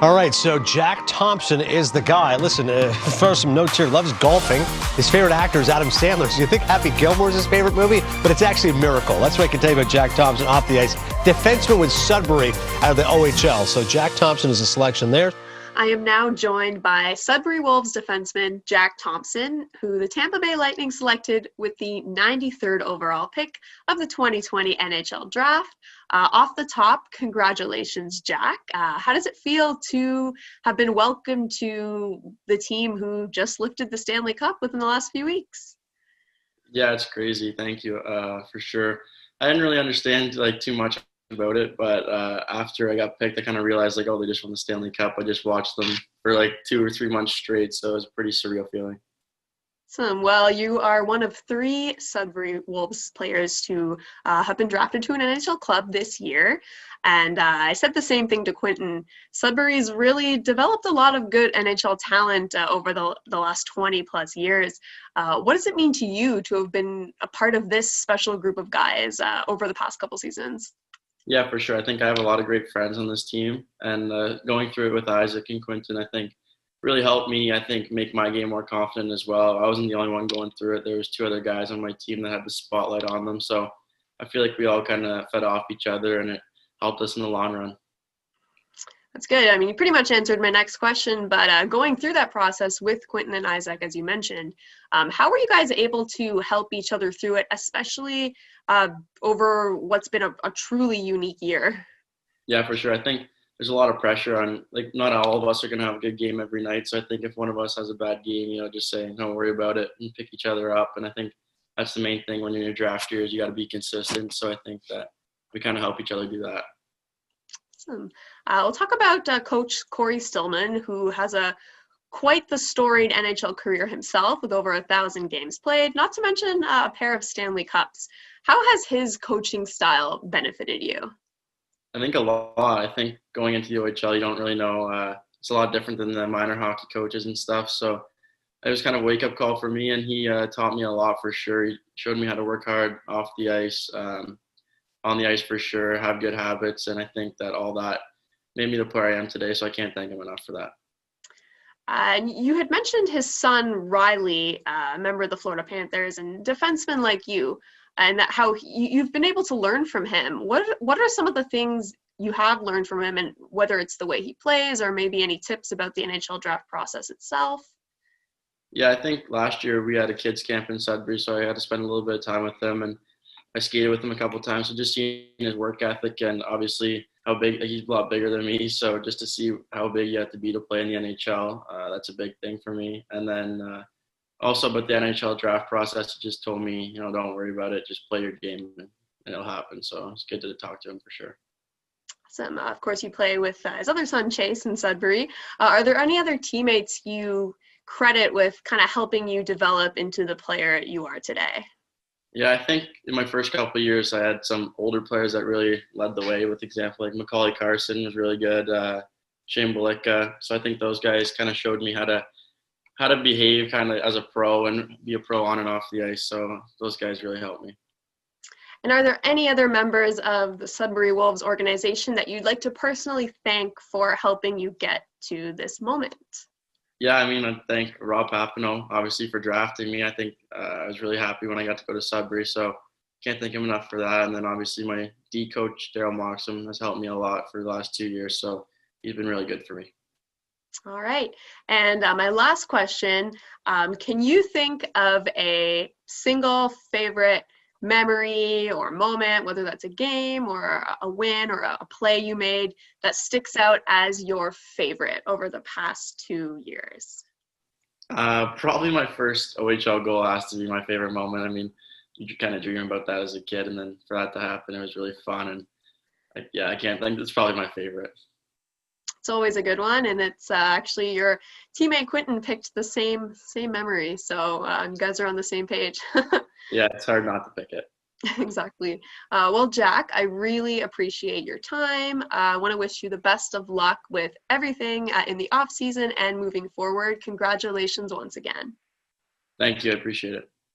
All right, so Jack Thompson is the guy. Listen, for some notes here, loves golfing. His favorite actor is Adam Sandler. So you think Happy Gilmore is his favorite movie, but it's actually a miracle. That's what I can tell you about Jack Thompson off the ice. Defenseman with Sudbury out of the OHL. So Jack Thompson is a selection there. I am now joined by Sudbury Wolves defenseman Jack Thompson, who the Tampa Bay Lightning selected with the 93rd overall pick of the 2020 NHL draft. Off the top, congratulations, Jack. How does it feel to have been welcomed to the team who just lifted the Stanley Cup within the last few weeks? Yeah, it's crazy. Thank you, for sure. I didn't really understand too much about it, but after I got picked, I kind of realized oh, they just won the Stanley Cup. I just watched them for 2 or 3 months straight, so it was a pretty surreal feeling. Awesome. Well, you are one of 3 Sudbury Wolves players to have been drafted to an NHL club this year. And I said the same thing to Quentin. Sudbury's really developed a lot of good NHL talent over the last 20 plus years. What does it mean to you to have been a part of this special group of guys over the past couple seasons? Yeah, for sure. I think I have a lot of great friends on this team, and going through it with Isaac and Quentin, I think really helped me, make my game more confident as well. I wasn't the only one going through it. There was 2 other guys on my team that had the spotlight on them. So I feel like we all kind of fed off each other, and it helped us in the long run. That's good. I mean, you pretty much answered my next question, but going through that process with Quentin and Isaac, as you mentioned, how were you guys able to help each other through it, especially over what's been a truly unique year? Yeah, for sure. I think there's a lot of pressure on, not all of us are going to have a good game every night. So I think if one of us has a bad game, just say, don't worry about it and pick each other up. And I think that's the main thing when you're in your draft years, you got to be consistent. So I think that we kind of help each other do that. Awesome. We'll talk about Coach Corey Stillman, who has quite the storied NHL career himself with over 1,000 games played, not to mention a pair of Stanley Cups. How has his coaching style benefited you? I think a lot. I think going into the OHL, you don't really know. It's a lot different than the minor hockey coaches and stuff. So it was kind of a wake-up call for me, and he taught me a lot for sure. He showed me how to work hard off the ice, on the ice for sure, have good habits, and I think that all that made me the player I am today, so I can't thank him enough for that. You had mentioned his son, Riley, a member of the Florida Panthers and defenseman like you, and that how you've been able to learn from him. What are some of the things you have learned from him, and whether it's the way he plays or maybe any tips about the NHL draft process itself? Yeah, I think last year we had a kids camp in Sudbury, so I had to spend a little bit of time with him, and I skated with him a couple of times. So just seeing his work ethic and obviously how big, he's a lot bigger than me. So just to see how big you have to be to play in the NHL, that's a big thing for me. And then also about the NHL draft process, he just told me, don't worry about it. Just play your game and it'll happen. So it's good to talk to him for sure. Awesome. Of course, you play with his other son, Chase, in Sudbury. Are there any other teammates you credit with kind of helping you develop into the player you are today? Yeah, I think in my first couple of years, I had some older players that really led the way. With example, like Macaulay Carson was really good, Shane Bulicka. So I think those guys kind of showed me how to behave kind of as a pro and be a pro on and off the ice. So those guys really helped me. And are there any other members of the Sudbury Wolves organization that you'd like to personally thank for helping you get to this moment? Yeah, I thank Rob Papineau, obviously, for drafting me. I think I was really happy when I got to go to Sudbury, so can't thank him enough for that. And then obviously my D coach, Daryl Moxham, has helped me a lot for the last 2 years, so he's been really good for me. All right. And my last question, can you think of a single favorite memory or moment, whether that's a game or a win or a play you made, that sticks out as your favorite over the past 2 years? Probably my first OHL goal has to be my favorite moment. You kind of dream about that as a kid, and then for that to happen, it was really fun. And I can't think, it's probably my favorite. It's always a good one, and it's actually your teammate Quentin picked the same memory, so you guys are on the same page. Yeah, it's hard not to pick it. Exactly. Well, Jack, I really appreciate your time. I want to wish you the best of luck with everything in the off season and moving forward. Congratulations once again. Thank you. I appreciate it.